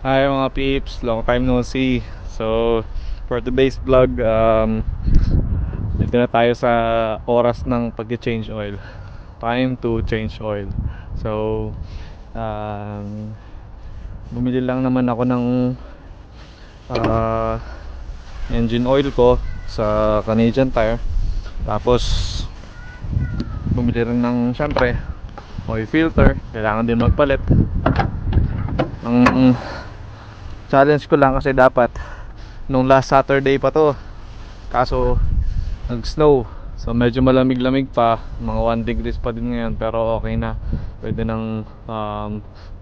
Hi mga peeps, long time no see. So, for today's vlog, dito na tayo sa oras ng pag-change oil. Time to change oil. So, um, bumili lang naman ako ng uh, engine oil ko sa Canadian Tire. Tapos, bumili rin ng, syempre, oil filter. Kailangan din magpalit. Ang challenge ko lang kasi dapat nung last Saturday pa to, kaso nag snow, so medyo malamig-lamig pa, mga 1 degrees pa din ngayon, pero okay na, pwede nang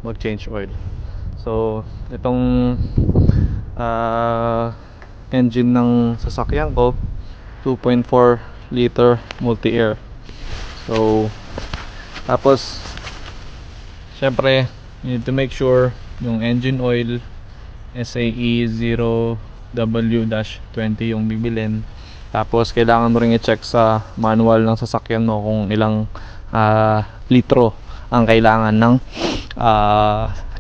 mag change oil. So itong engine ng sasakyan ko 2.4 liter multi-air. So tapos syempre you need to make sure yung engine oil SAE 0W-20 yung bibilin. Tapos kailangan mo ring i-check sa manual ng sasakyan mo kung ilang litro ang kailangan ng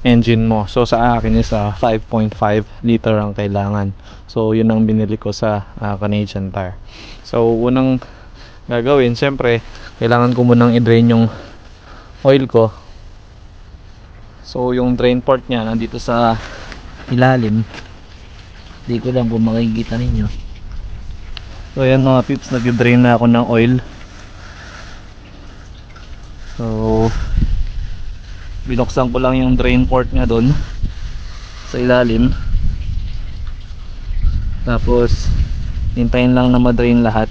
engine mo. So sa akin is 5.5 liter ang kailangan. So yun ang binili ko sa Canadian Tire. So unang gagawin, syempre kailangan ko munang i-drain yung oil ko. So yung drain port niya nandito sa ilalim. Hindi ko lang kung makikita ninyo. So ayan mga pips, nag-drain na ako ng oil. So binuksan ko lang yung drain port nya doon sa ilalim. Tapos hintayin lang na ma-drain lahat.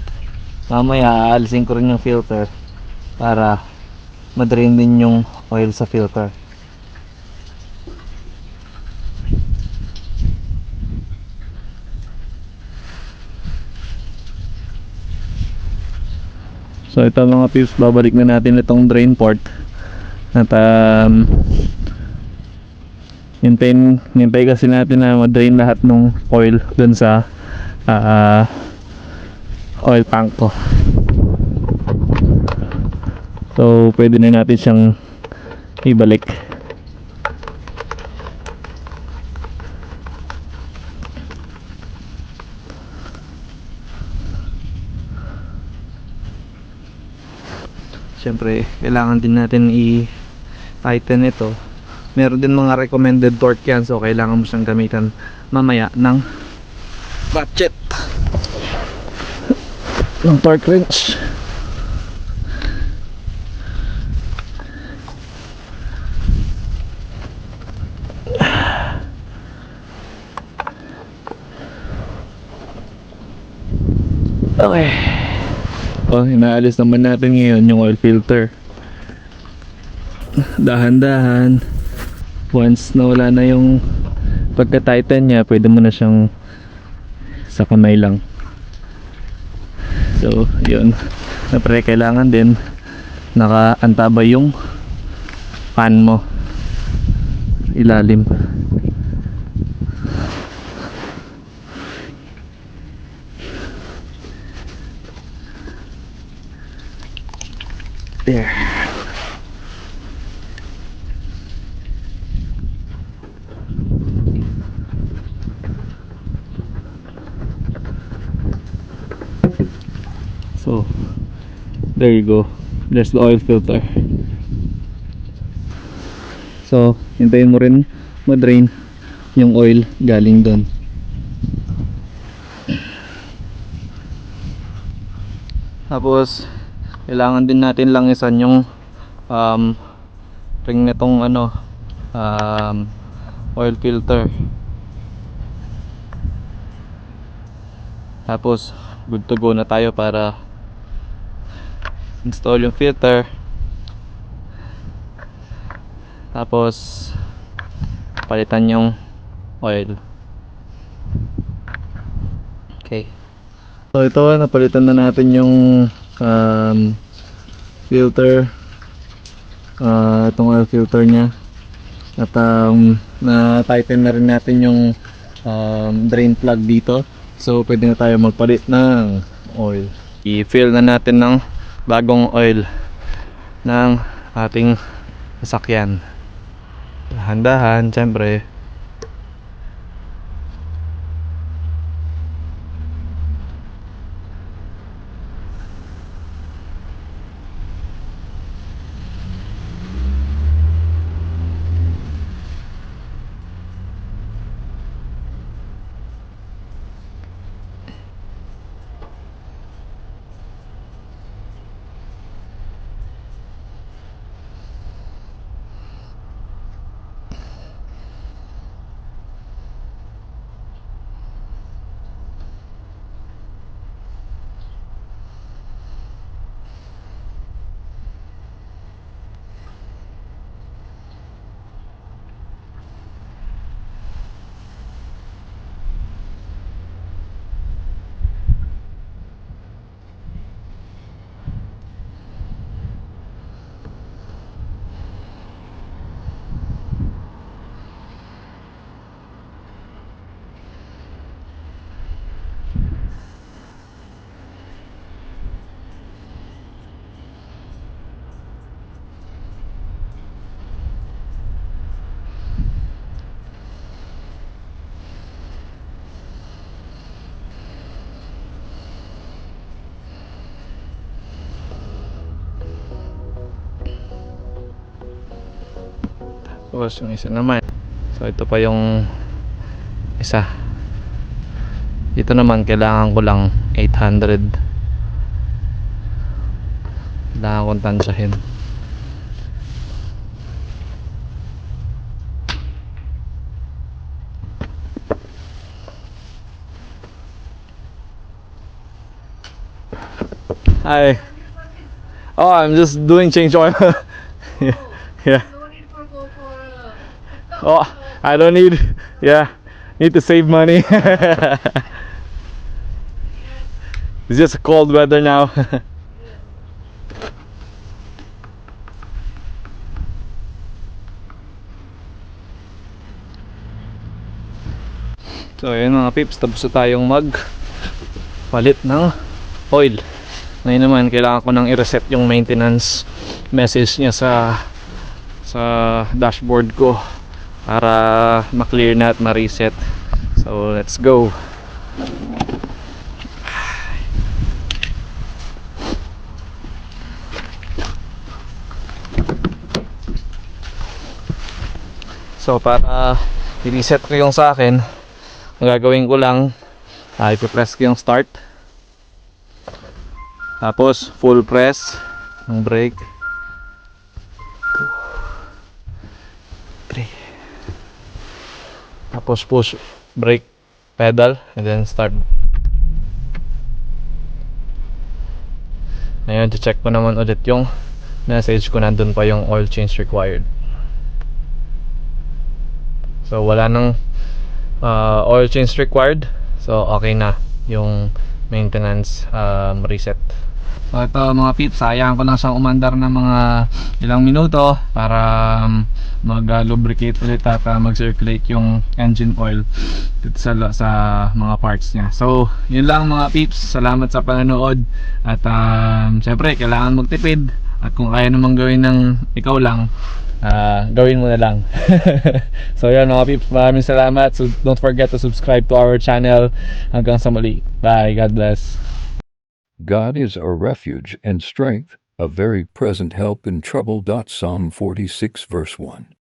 Mamaya aalisin ko rin yung filter para ma-drain din yung oil sa filter. So ito mga pips, babalik na natin itong drain port. At hintay kasi natin na ma-drain lahat ng oil dun sa oil tank ko. So pwede na natin siyang ibalik. Siyempre kailangan din natin i-tighten ito. Meron din mga recommended torque yan, so kailangan mo siyang gamitan mamaya ng ratchet, ng torque wrench. Okay. Oh, inaalis naman natin ngayon yung oil filter. Dahan-dahan. Once nawala na yung pagka-tighten niya, pwede mo na siyang sa kamay lang. So, yun. Napre kailangan din nakaantabay yung pan mo ilalim. There. So, there you go. There's the oil filter. So, hintayin mo rin ma-drain yung oil galing doon. Tapos, kailangan din natin langisan yung ring nitong oil filter. Tapos, good to go na tayo para install yung filter. Tapos palitan yung oil. Okay. So ito, napalitan na natin yung filter, itong oil filter nya. At na-tighten na rin natin yung drain plug dito. So pwede na tayo magpalit ng oil. I-fill na natin ng bagong oil ng ating sasakyan. Dahan-dahan, syempre. Tapos yung isa naman. So ito pa yung isa. Dito naman kailangan ko lang 800. Kailangan kong tansyahin. Hi. Oh, I'm just doing change oil. Yeah. Yeah. Oh, I don't need. Yeah. Need to save money. It's just cold weather now. So ayun mga pips, tapos na tayong palit ng oil. Ngayon naman kailangan ko nang i-reset yung maintenance message niya sa dashboard ko para ma-clear na at ma-reset. So let's go. So para i-reset ko yung sa akin, ang gagawin ko lang ay ipipress ko yung start, tapos full press ng brake, 3, tapos push brake pedal and then start. Ngayon check ko naman ulit yung message ko, nandun pa yung oil change required. So wala nang oil change required, so okay na yung maintenance reset. So ito mga pips, sayang ko lang siyang umandar ng mga ilang minuto para mag-lubricate ulit at mag-circulate yung engine oil dito sa mga parts niya. So yun lang mga pips, salamat sa panonood at syempre kailangan magtipid at kung kaya namang gawin ng ikaw lang, gawin mo na lang. So yun mga pips, maraming salamat. So don't forget to subscribe to our channel. Hanggang sa muli, bye, God bless. God is our refuge and strength, a very present help in trouble. Psalm 46 verse 1.